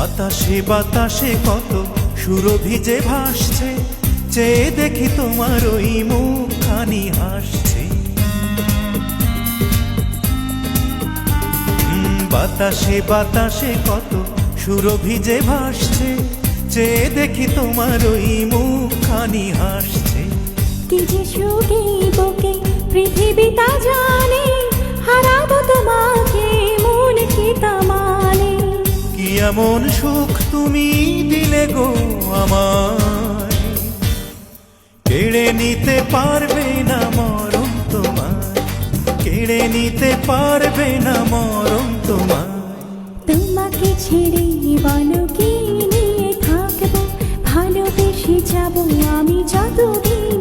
বাতাসে বাতাসে কত সুরভি যে ভাসছে, চেয়ে দেখি তোমার ওই মুখখানি হাসছে। বাতাসে বাতাসে কত সুরভি যে ভাসছে, চেয়ে দেখি তোমার ওই মুখখানি হাসছে। কি যে সুখে বুকে পৃথিবীটা জানে, হারাবো তোমাকে মন কি তা মানে। কি এমন সুখ তুমি দিলে গো আমায়, কেড়ে নিতে পারবে না মরণ তোমায়, কেড়ে নিতে পারবে না মরণ তোমায়। তোমাকে ছেড়ে বলো কি নিয়ে থাকবো, ভালোবেসে যাবো আমি যতদিন